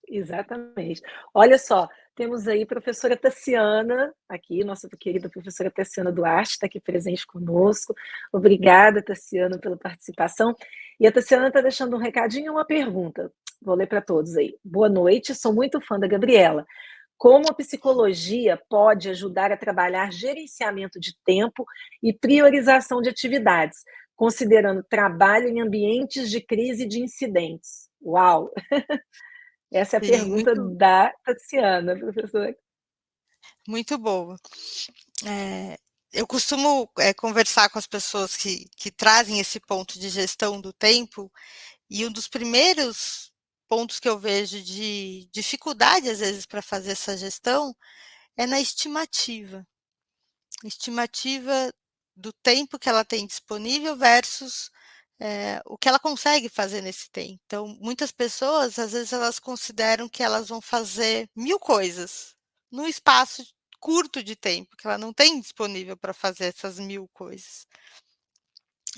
Speaker 2: Exatamente. Olha só, temos aí a professora Tassiana, aqui, nossa querida professora Tassiana Duarte, está aqui presente conosco. Obrigada, Tassiana, pela participação. E a Tassiana está deixando um recadinho e uma pergunta. Vou ler para todos aí. Boa noite, sou muito fã da Gabriela. Como a psicologia pode ajudar a trabalhar gerenciamento de tempo e priorização de atividades, considerando trabalho em ambientes de crise e de incidentes? Uau! Essa é a
Speaker 1: Sim,
Speaker 2: pergunta da Tassiana, professora.
Speaker 1: muito boa. Eu costumo, conversar com as pessoas que trazem esse ponto de gestão do tempo, e um dos primeiros pontos que eu vejo de dificuldade, às vezes, para fazer essa gestão, é na estimativa. Estimativa do tempo que ela tem disponível versus, o que ela consegue fazer nesse tempo. Então, muitas pessoas, às vezes, elas consideram que elas vão fazer 1000 coisas num espaço curto de tempo, que ela não tem disponível para fazer essas 1000 coisas.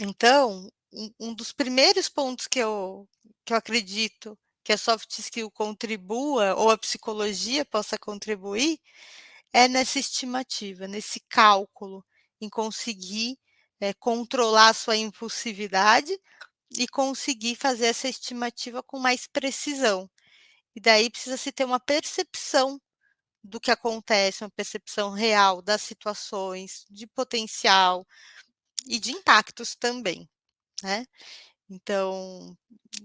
Speaker 1: Então, um dos primeiros pontos que eu acredito que a soft skill contribua, ou a psicologia possa contribuir, é nessa estimativa, nesse cálculo, em conseguir, controlar a sua impulsividade e conseguir fazer essa estimativa com mais precisão. E daí precisa se ter uma percepção do que acontece, uma percepção real das situações, de potencial e de impactos também, né. Então,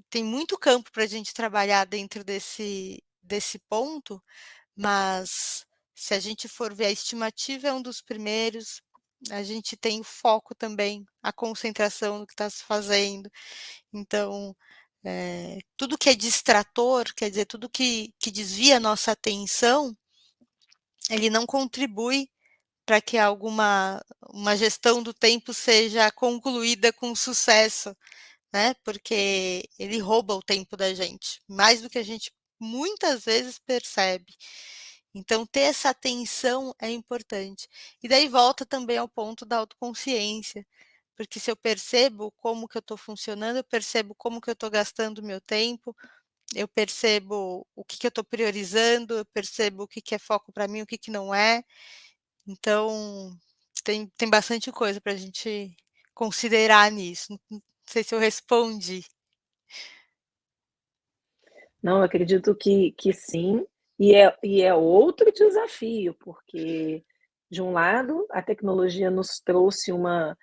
Speaker 1: tem muito campo para a gente trabalhar dentro desse ponto, mas se a gente for ver, a estimativa é um dos primeiros, a gente tem o foco também, a concentração no que está se fazendo. Então, tudo que é distrator, quer dizer, tudo que desvia a nossa atenção, ele não contribui para que uma gestão do tempo seja concluída com sucesso, né, porque ele rouba o tempo da gente, mais do que a gente muitas vezes percebe. Então ter essa atenção é importante. E daí volta também ao ponto da autoconsciência, porque se eu percebo como que eu estou funcionando, eu percebo como que eu estou gastando o meu tempo, eu percebo o que que eu estou priorizando, eu percebo o que que é foco para mim, o que que não é. Então, tem bastante coisa para a gente considerar nisso. Não sei se eu respondi.
Speaker 2: Não, eu acredito que sim, e é outro desafio, porque, de um lado, a tecnologia nos trouxe uma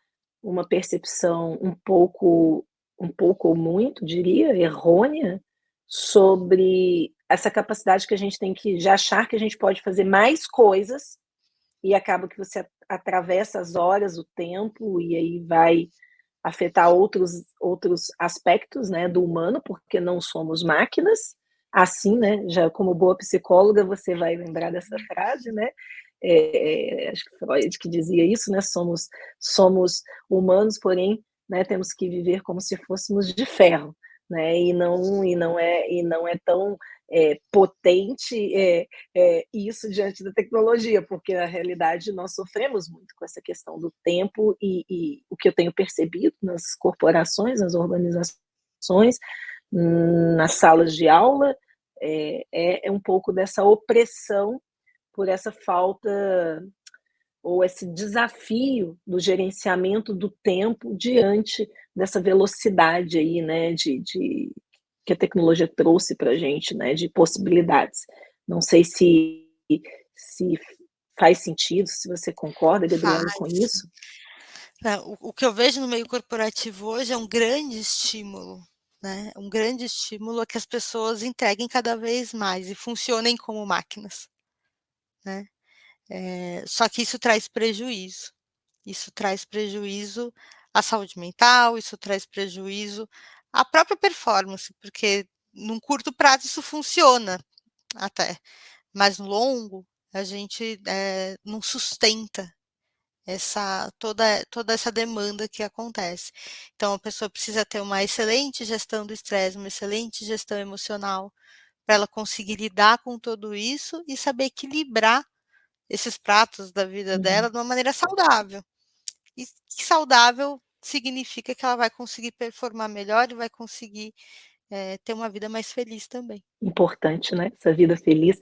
Speaker 2: percepção um pouco ou muito, diria, errônea, sobre essa capacidade que a gente tem de achar que a gente pode fazer mais coisas, e acaba que você atravessa as horas, o tempo, e aí vai afetar outros aspectos, né, do humano, porque não somos máquinas, assim, né, já como boa psicóloga você vai lembrar dessa frase, né, acho que Freud que dizia isso, né, somos humanos, porém, né, temos que viver como se fôssemos de ferro, né, e não é tão, potente, isso diante da tecnologia, porque na realidade nós sofremos muito com essa questão do tempo, e o que eu tenho percebido nas corporações, nas organizações, nas salas de aula, é um pouco dessa opressão por essa falta, ou esse desafio do gerenciamento do tempo diante dessa velocidade aí, né, de que a tecnologia trouxe para a gente, né, de possibilidades. Não sei se faz sentido, se você concorda, Gabriela, com
Speaker 1: Faz.
Speaker 2: isso?
Speaker 1: O que eu vejo no meio corporativo hoje é um grande estímulo, né, um grande estímulo a que as pessoas entreguem cada vez mais e funcionem como máquinas, né. Só que isso traz prejuízo. Isso traz prejuízo à saúde mental, isso traz prejuízo à própria performance, porque num curto prazo isso funciona até, mas no longo a gente, não sustenta toda essa demanda que acontece. Então a pessoa precisa ter uma excelente gestão do estresse, uma excelente gestão emocional, para ela conseguir lidar com tudo isso e saber equilibrar esses pratos da vida dela
Speaker 2: Uhum.
Speaker 1: de uma maneira saudável. E saudável significa que ela vai conseguir performar melhor e vai conseguir, ter uma vida mais feliz também.
Speaker 2: Importante, né, essa vida feliz.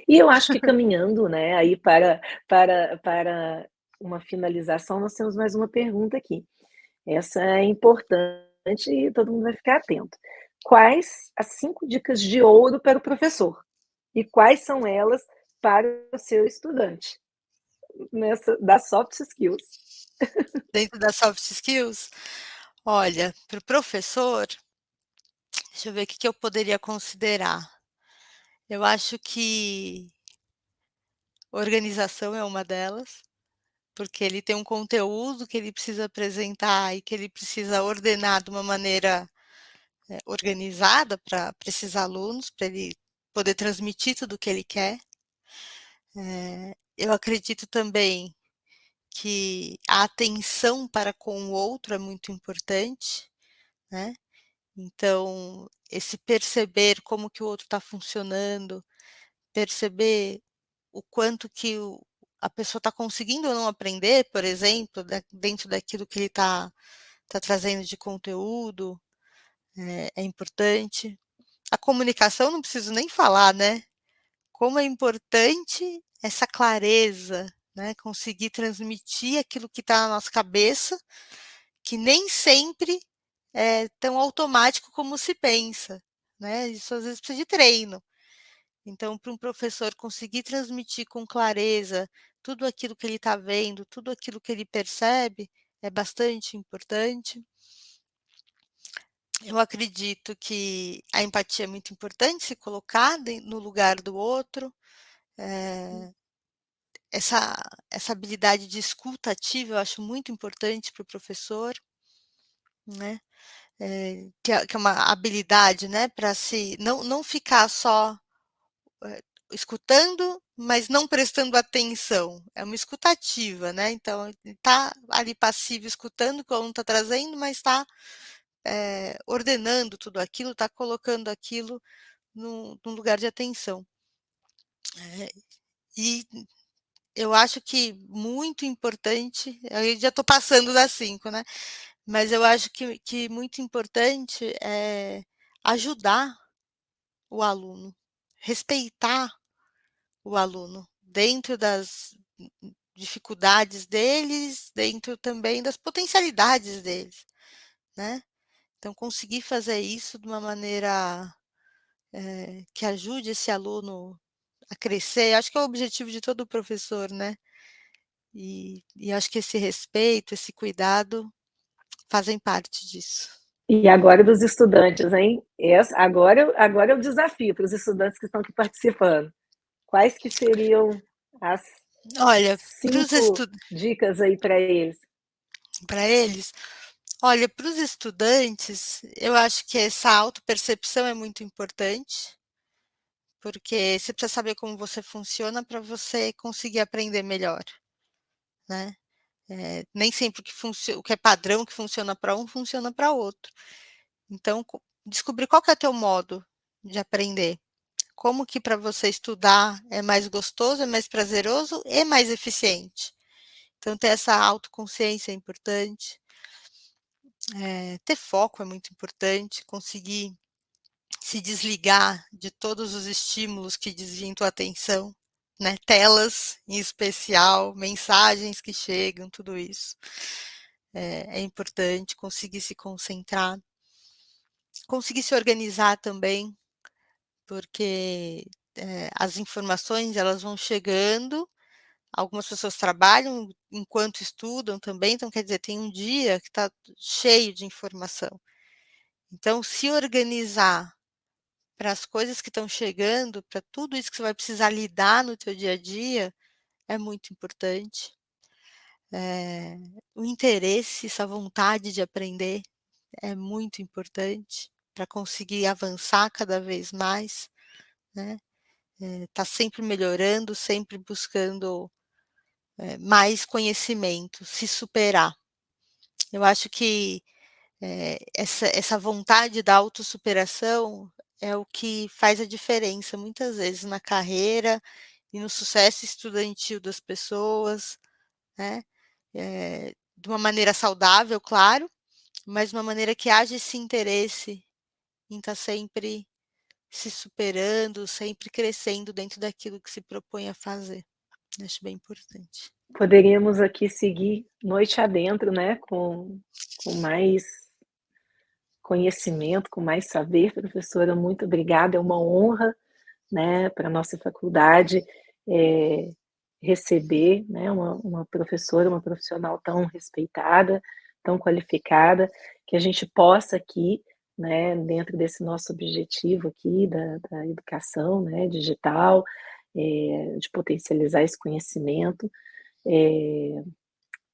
Speaker 2: E eu acho que caminhando, né, aí para uma finalização, nós temos mais uma pergunta aqui. Essa é importante e todo mundo vai ficar atento. Quais as 5 dicas de ouro para o professor? E quais são elas para o seu estudante? Nessa das soft skills.
Speaker 1: Dentro das soft skills, olha, para o professor, deixa eu ver o que eu poderia considerar. Eu acho que organização é uma delas, porque ele tem um conteúdo que ele precisa apresentar e que ele precisa ordenar de uma maneira, organizada para esses alunos, para ele poder transmitir tudo o que ele quer. Eu acredito também que a atenção para com o outro é muito importante, né. Então, esse perceber como que o outro está funcionando, perceber o quanto que a pessoa está conseguindo ou não aprender, por exemplo, dentro daquilo que ele está trazendo de conteúdo, é importante. A comunicação não preciso nem falar, né. Como é importante essa clareza, né, conseguir transmitir aquilo que está na nossa cabeça, que nem sempre é tão automático como se pensa, né, isso às vezes precisa de treino. Então, para um professor conseguir transmitir com clareza tudo aquilo que ele está vendo, tudo aquilo que ele percebe, é bastante importante. Eu acredito que a empatia é muito importante, se colocar no lugar do outro, eh essa essa habilidade de escuta ativa eu acho muito importante para o professor, né, que é uma habilidade, né, para se não ficar só, eh, escutando, mas não prestando atenção, é uma escuta ativa, né, então ele tá ali passivo escutando o que o aluno está trazendo, mas está, ordenando tudo aquilo, está colocando aquilo num lugar de atenção. E eu acho que muito importante, aí já estou passando das 5, né, mas eu acho que muito importante é ajudar o aluno, respeitar o aluno, dentro das dificuldades deles, dentro também das potencialidades deles, né. Então conseguir fazer isso de uma maneira, que ajude esse aluno a crescer, acho que é o objetivo de todo professor, né. E acho que esse respeito, esse cuidado fazem parte disso.
Speaker 2: E agora dos estudantes, hein? Agora é o desafio para os estudantes que estão aqui participando. Quais que seriam as
Speaker 1: Olha, para os
Speaker 2: 5 dicas aí para eles?
Speaker 1: eles, olha, para os estudantes, eu acho que essa autopercepção é muito importante, porque você precisa saber como você funciona para você conseguir aprender melhor, né. Nem sempre o que é padrão, que funciona para um, funciona para outro. Então descobrir qual que é o teu modo de aprender. Como que para você estudar é mais gostoso, é mais prazeroso e mais eficiente. Então ter essa autoconsciência é importante, ter foco é muito importante, conseguir se desligar de todos os estímulos que desviem tua atenção, né, telas em especial, mensagens que chegam, tudo isso. É importante conseguir se concentrar, conseguir se organizar também, porque, as informações elas vão chegando, algumas pessoas trabalham enquanto estudam também, então quer dizer, tem um dia que está cheio de informação. Então se organizar para as coisas que estão chegando, para tudo isso que você vai precisar lidar no teu dia a dia, é muito importante. Eh, o interesse, essa vontade de aprender é muito importante para conseguir avançar cada vez mais, né. Tá sempre melhorando, sempre buscando, mais conhecimento, se superar. Eu acho que, essa vontade da autossuperação é o que faz a diferença muitas vezes na carreira e no sucesso estudantil das pessoas, né, de uma maneira saudável, claro, mas de uma maneira que haja esse interesse em estar sempre se superando, sempre crescendo dentro daquilo que se propõe a fazer. Acho bem importante.
Speaker 2: Poderíamos aqui seguir noite adentro, né, com mais conhecimento, com mais saber. Professora, muito obrigada, é uma honra, né, para a nossa faculdade, eh, receber, né, uma professora, uma profissional tão respeitada, tão qualificada, que a gente possa aqui, né, dentro desse nosso objetivo aqui da educação, né, digital, de potencializar esse conhecimento, eh,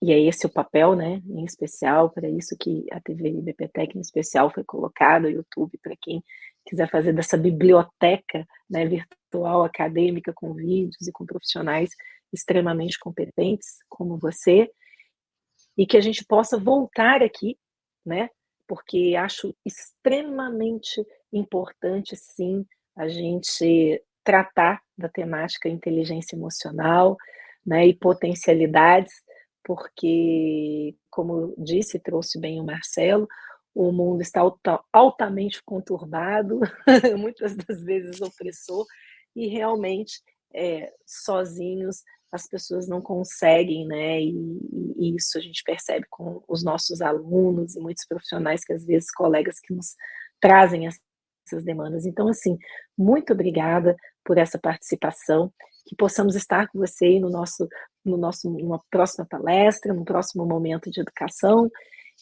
Speaker 2: e é esse o papel, né, em especial, para isso que a TV IBPTEC em especial foi colocada, o YouTube, para quem quiser fazer dessa biblioteca, né, virtual acadêmica com vídeos e com profissionais extremamente competentes como você, e que a gente possa voltar aqui, né, porque acho extremamente importante sim, a gente tratar da temática inteligência emocional, né, e potencialidades, porque, como disse e trouxe bem o Marcelo, o mundo está altamente conturbado, muitas das vezes opressor, e realmente, sozinhos as pessoas não conseguem, né, e isso a gente percebe com os nossos alunos e muitos profissionais que às vezes colegas que nos trazem essas demandas. Então, assim, muito obrigada por essa participação, que possamos estar com você no nosso numa próxima palestra, num próximo momento de educação,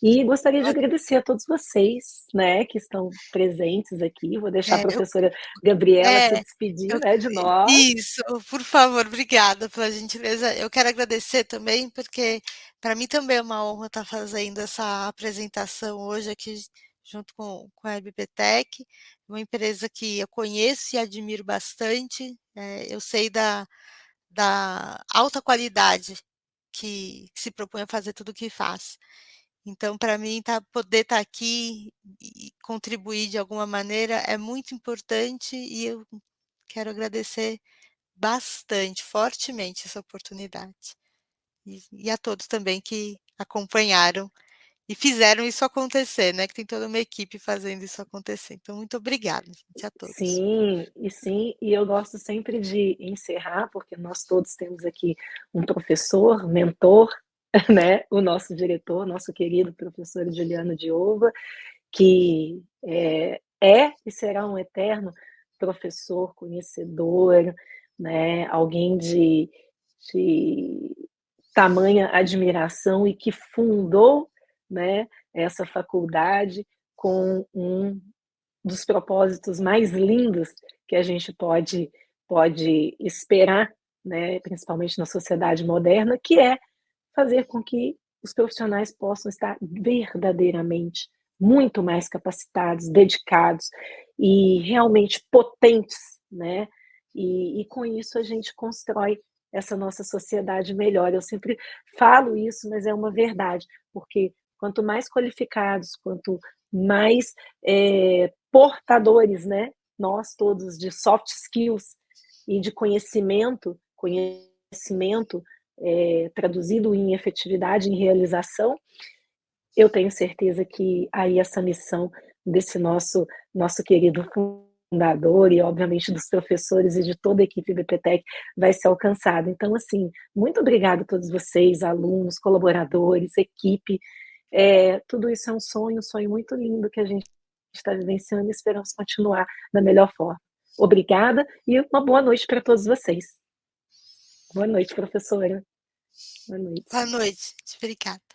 Speaker 2: e gostaria de agradecer a todos vocês, né, que estão presentes aqui. Vou deixar a
Speaker 1: É, eu
Speaker 2: professora Gabriela se
Speaker 1: é,
Speaker 2: despedir,
Speaker 1: eu
Speaker 2: né, de nós.
Speaker 1: isso, por favor, obrigada pela gentileza. Eu quero agradecer também, porque para mim também é uma honra estar fazendo essa apresentação hoje aqui junto com a EBPTEC, uma empresa que eu conheço e admiro bastante. Eu sei da alta qualidade que se propõe a fazer tudo o que faz. Então, para mim, poder estar aqui e contribuir de alguma maneira é muito importante e eu quero agradecer bastante, fortemente essa oportunidade. E a todos também que acompanharam e fizeram isso acontecer, né, que tem toda uma equipe fazendo isso acontecer. Então, muito obrigada, gente, a todos.
Speaker 2: Sim, e eu gosto sempre de encerrar, porque nós todos temos aqui um professor, mentor, né, o nosso diretor, nosso querido professor Juliano Diova, que é e será um eterno professor, conhecedor, né, alguém de tamanha admiração e que fundou, né, essa faculdade com um dos propósitos mais lindos que a gente pode esperar, né, principalmente na sociedade moderna, que é fazer com que os profissionais possam estar verdadeiramente muito mais capacitados, dedicados e realmente potentes, né, e com isso a gente constrói essa nossa sociedade melhor. Eu sempre falo isso, mas é uma verdade, porque quanto mais qualificados, quanto mais, portadores, né, nós todos de soft skills e de conhecimento, traduzido em efetividade, em realização, eu tenho certeza que aí essa missão desse nosso querido fundador e, obviamente, dos professores e de toda a equipe do EPTEC vai ser alcançado. Então, assim, muito obrigada a todos vocês, alunos, colaboradores, equipe. Tudo isso é um sonho muito lindo que a gente está vivenciando e esperamos continuar da melhor forma. Obrigada e uma boa noite para todos vocês. Boa noite, professora. Boa noite.
Speaker 1: Boa noite. Obrigada.